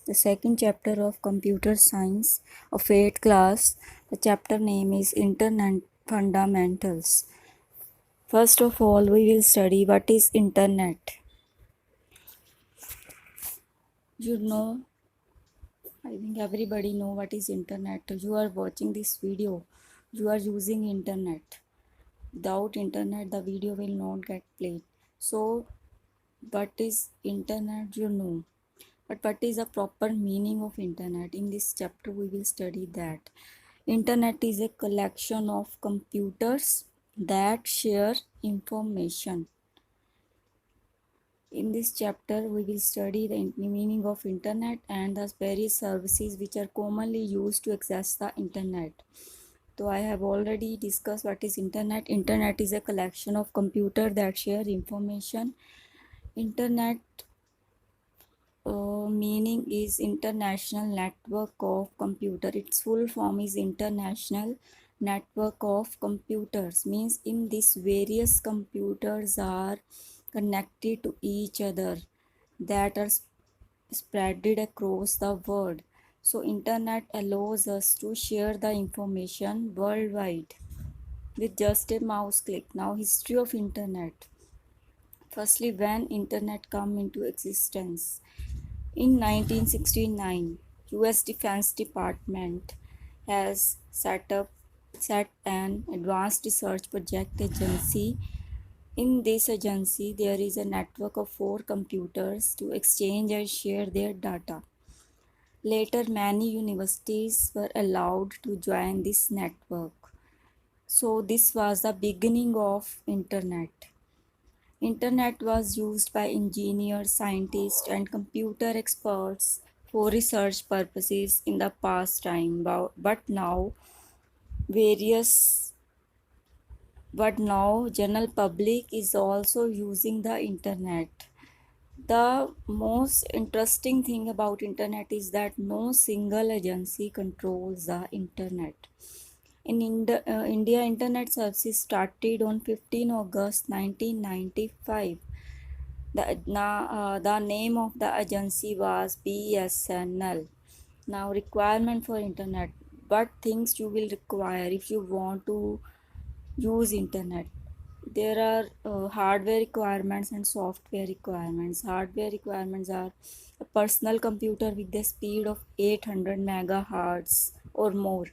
the second chapter of computer science of 8th class. The chapter name is Internet Fundamentals. First of all, we will study what is Internet. I think everybody know what is Internet. You are watching this video. You are using Internet. Without Internet, the video will not get played. So, what is Internet? But what is the proper meaning of internet? In this chapter we will study that. Internet is a collection of computers that share information. In this chapter we will study the meaning of internet and the various services which are commonly used to access the internet. So I have already discussed what is internet. Internet is a collection of computers that share information. Internet meaning is international network of computer. Its full form is international network of computers. Means in this various computers are connected to each other that are spreaded across the world. So internet allows us to share the information worldwide with just a mouse click. Now history of internet. Firstly, when internet come into existence. In 1969, US Defense Department has set an advanced research project agency. In this agency, there is a network of 4 computers to exchange and share their data. Later, many universities were allowed to join this network. So this was the beginning of internet. Internet was used by engineers, scientists, and computer experts for research purposes in the past time. But now, various but now general public is also using the internet. The most interesting thing about internet is that no single agency controls the internet. In India, internet services started on 15 August 1995. The name of the agency was BSNL. Now, requirement for internet. What things you will require if you want to use internet? There are hardware requirements and software requirements. Hardware requirements are a personal computer with a speed of 800 megahertz or more.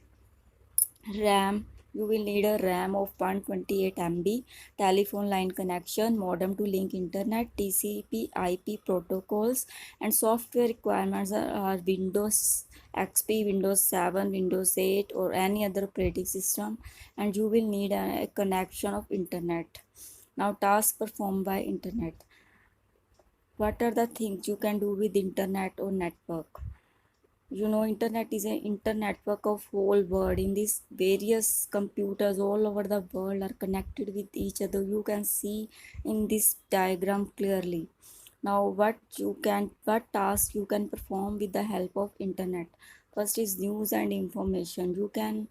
RAM, you will need a RAM of 128 MB, telephone line connection, modem to link internet, TCP IP protocols, and software requirements are Windows XP, Windows 7, Windows 8, or any other operating system, and you will need a connection of internet. Now, tasks performed by internet. What are the things you can do with internet or network? Internet is an internetwork of whole world. In these various computers all over the world are connected with each other. You can see in this diagram clearly. Now what task you can perform with the help of internet? First is news and information. You can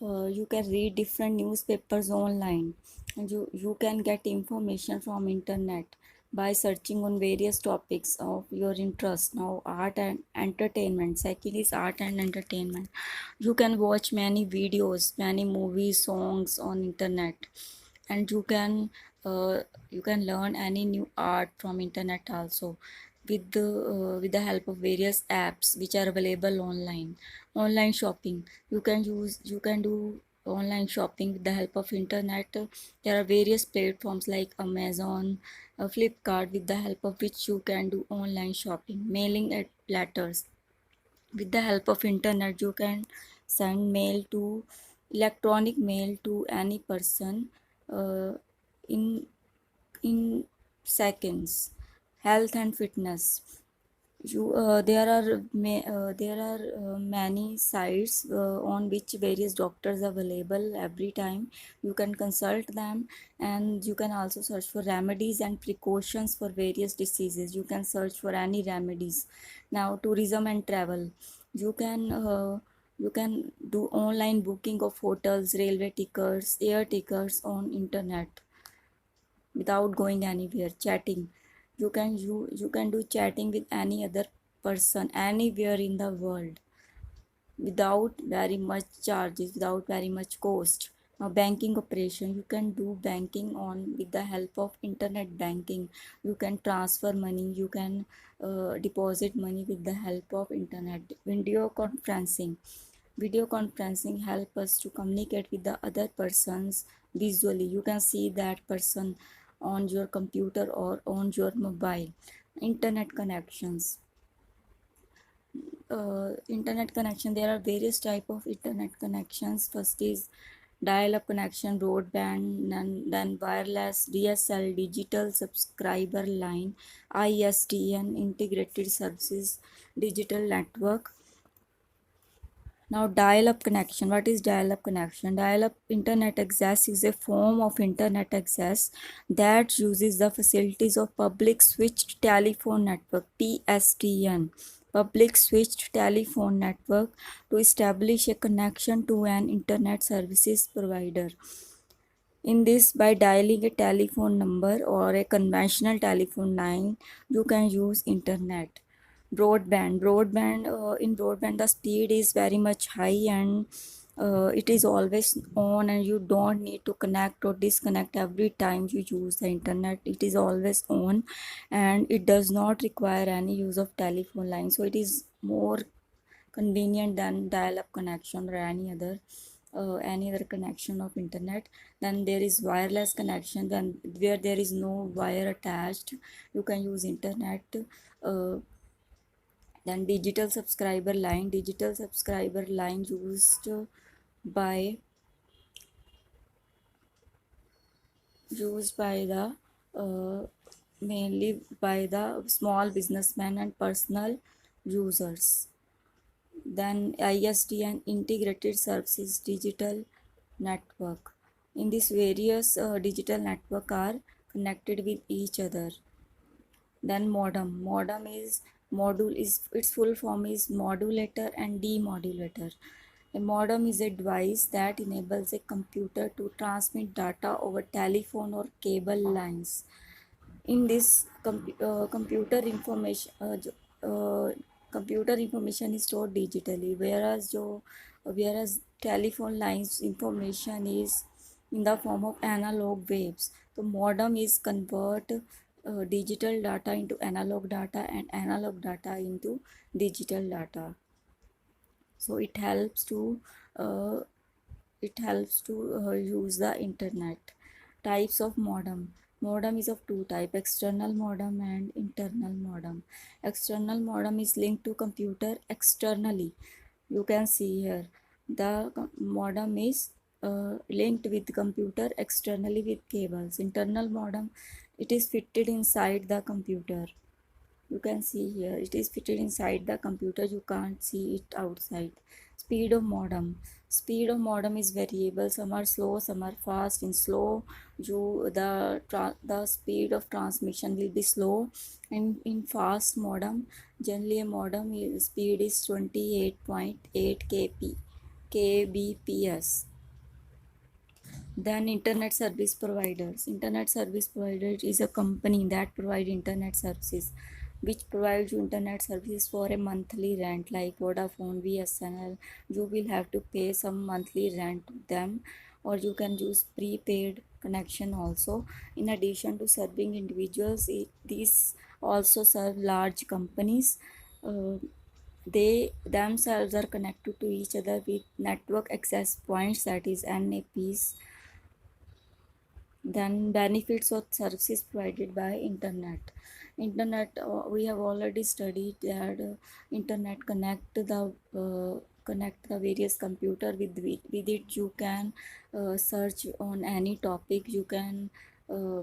read different newspapers online, and you can get information from internet by searching on various topics of your interest. Now, art and entertainment. Second is art and entertainment. You can watch many videos, many movies, songs on internet, and you can learn any new art from internet also with the help of various apps which are available online. Online shopping. You can do online shopping with the help of internet. There are various platforms like Amazon, Flipkart, with the help of which you can do online shopping. Mailing at letters. With the help of internet, you can send electronic mail to any person uh, in in seconds. Health and fitness. There are many sites on which various doctors are available every time. You can consult them, and you can also search for remedies and precautions for various diseases. You can search for any remedies. Now, tourism and travel. You can do online booking of hotels, railway tickets, air tickets on internet without going anywhere. Chatting. You can do chatting with any other person anywhere in the world without very much charges, without very much cost. Now banking operation, you can do banking on with the help of internet banking. You can transfer money, you can deposit money with the help of internet. Video conferencing help us to communicate with the other persons visually. You can see that person on your computer or on your mobile. Internet connections, internet connection, there are various type of internet connections. First is dial-up connection, broadband, and then wireless, DSL, digital subscriber line, ISDN, integrated services, digital network. Now dial-up connection. What is dial-up connection? Dial-up internet access is a form of internet access that uses the facilities of public switched telephone network, PSTN, public switched telephone network, to establish a connection to an internet services provider. In this, by dialing a telephone number or a conventional telephone line, you can use internet. In broadband, the speed is very much high, and it is always on, and you don't need to connect or disconnect every time you use the internet. It is always on, and it does not require any use of telephone line, so it is more convenient than dial-up connection or any other connection of internet. Then there is wireless connection, then where there is no wire attached, you can use internet. uh, then digital subscriber line by used by the uh, mainly by the small businessmen and personal users. Then ISDN, integrated services digital network. In this, various digital network are connected with each other. Then module is, its full form is modulator and demodulator. A modem is a device that enables a computer to transmit data over telephone or cable lines. In this, uh, computer information is stored digitally, whereas telephone lines information is in the form of analog waves. So modem is convert digital data into analog data and analog data into digital data. So uh, it helps to use the internet. Types of modem. Modem is of two type: external modem and internal modem. External modem is linked to computer externally. You can see here the modem is linked with computer externally with cables. Internal modem, it is fitted inside the computer. You can see here it is fitted inside the computer, you can't see it outside. Speed of modem is variable. Some are slow, some are fast. In slow, the speed of transmission will be slow, and in fast modem, generally a modem speed is 28.8 kbps. Then internet service provider is a company that provide internet services, which provides you internet services for a monthly rent, like Vodafone, VSNL. You will have to pay some monthly rent to them, or you can use prepaid connection also. In addition to serving individuals, these also serve large companies. They themselves are connected to each other with network access points, that is NAPs. Then benefits of services provided by internet, we have already studied that internet connect the various computer. With it you can search on any topic. Uh,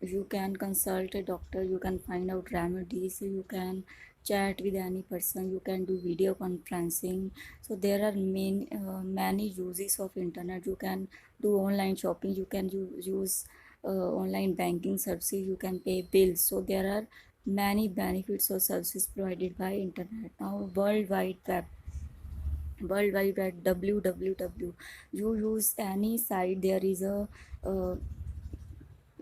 you can consult a doctor, you can find out remedies, you can chat with any person, you can do video conferencing. So there are many uses of internet. You can do online shopping, you can use online banking services, you can pay bills. So there are many benefits or services provided by internet. Now world wide web, www, you use any site, there is a uh,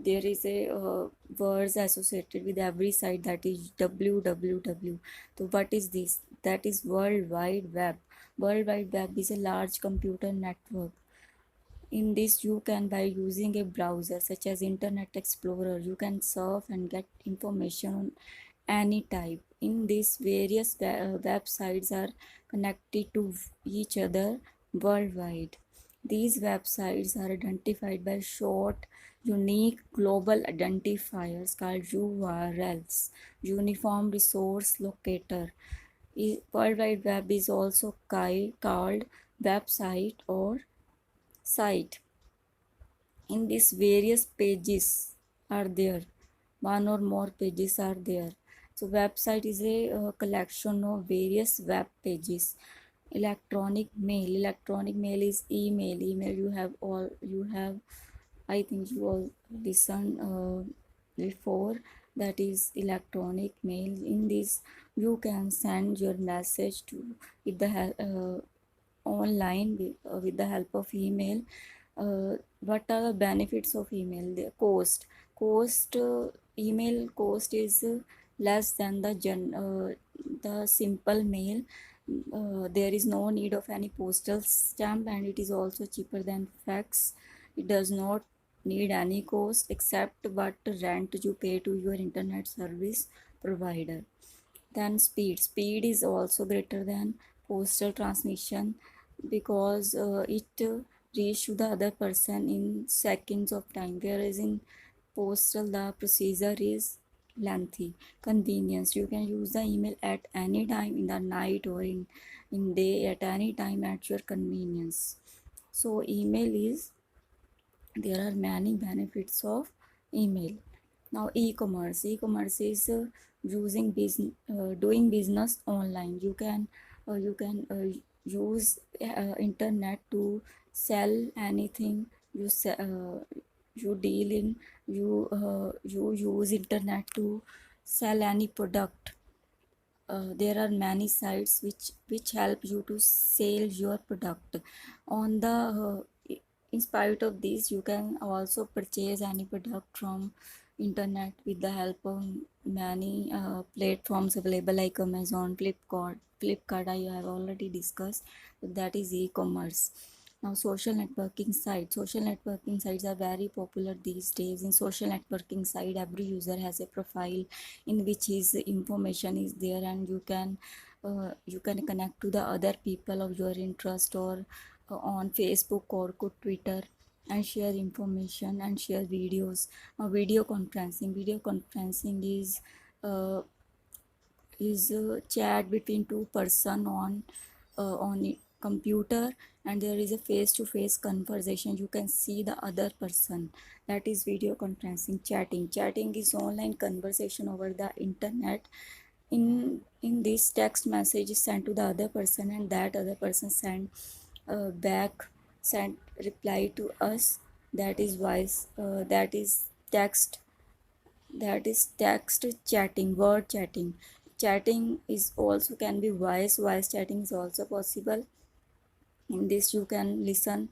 there is a words associated with every site, that is www. So what is this? That is World Wide Web. World Wide Web is a large computer network. In this, you can, by using a browser such as Internet Explorer, you can surf and get information on any type. In this, various websites are connected to each other worldwide. These websites are identified by short, unique global identifiers called URLs, Uniform Resource Locator. World Wide Web is also called website or site. In this, various pages are there, one or more pages are there. So website is a collection of various web pages. Electronic mail is email. You have, I think you all listened before, that is electronic mail. In this, you can send your message to with the online with the help of email. What are the benefits of email? The cost email cost is less than the simple mail. There is no need of any postal stamp, and it is also cheaper than fax. It does not need any cost except what rent you pay to your internet service provider. Then speed is also greater than postal transmission, because it reach to the other person in seconds of time, whereas in postal the procedure is lengthy. Convenience, you can use the email at any time in the night or in day, at any time at your convenience. So email is, there are many benefits of email. Now e-commerce is doing business online. You can use internet to sell anything you deal in. You use internet to sell any product. There are many sites which help you to sell your product on the in spite of this, you can also purchase any product from internet with the help of many platforms available like Amazon, Flipkart I have already discussed. That is e-commerce. Now, social networking sites are very popular these days. In social networking site, every user has a profile in which his information is there, and you can connect to the other people of your interest, or on Facebook or Twitter, and share information and share videos. Video conferencing is chat between two person on a computer, and there is a face-to-face conversation. You can see the other person. That is video conferencing. Chatting is online conversation over the internet. In this, text message is sent to the other person, and that other person back sent reply to us. That is voice. That is text chatting, word chatting. Chatting is also can be voice chatting is also possible. In this, you can listen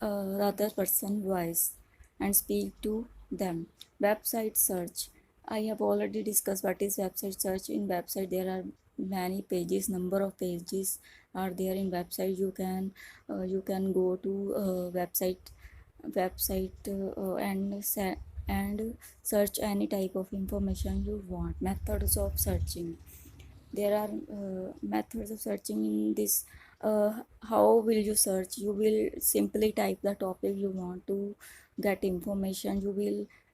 the other person voice and speak to them. Website search, I have already discussed what is website search. In website, there are many pages, number of pages are there in website. You can go to website and search any type of information you want. Methods of searching, there are methods of searching in this. How will you search? You will simply type the topic you want to get information. You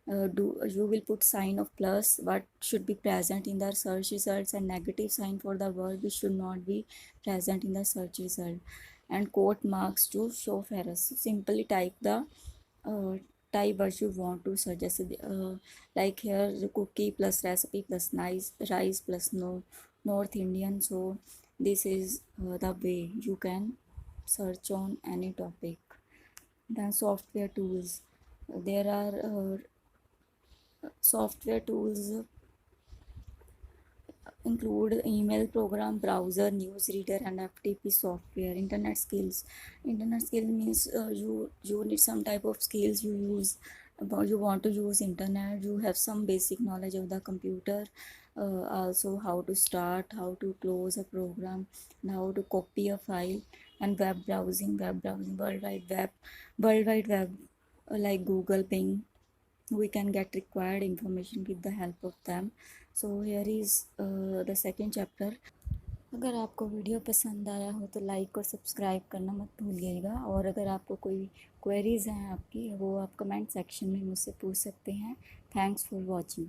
will put sign of plus, what should be present in the search results, and negative sign for the word which should not be present in the search result, and quote marks to show fairness. Simply uh, type what you want to suggest. Like here, the cookie plus recipe plus nice rice plus no North Indian. So this is the way you can search on any topic. Then software tools. There are software tools include email program, browser, newsreader, and FTP software. Internet skills means you need some type of skills you use you want to use internet, you have some basic knowledge of the computer, also how to start, how to close a program, and how to copy a file, and web browsing, world wide web, like Google, Bing. We can get required information with the help of them. So here is the second chapter. अगर आपको video पसंद आया हो तो like और subscribe करना मत भूलिएगा, और अगर आपको कोई क्वेरीज़ हैं आपकी, वो आप कमेंट सेक्शन में मुझसे पूछ सकते हैं। Thanks for watching.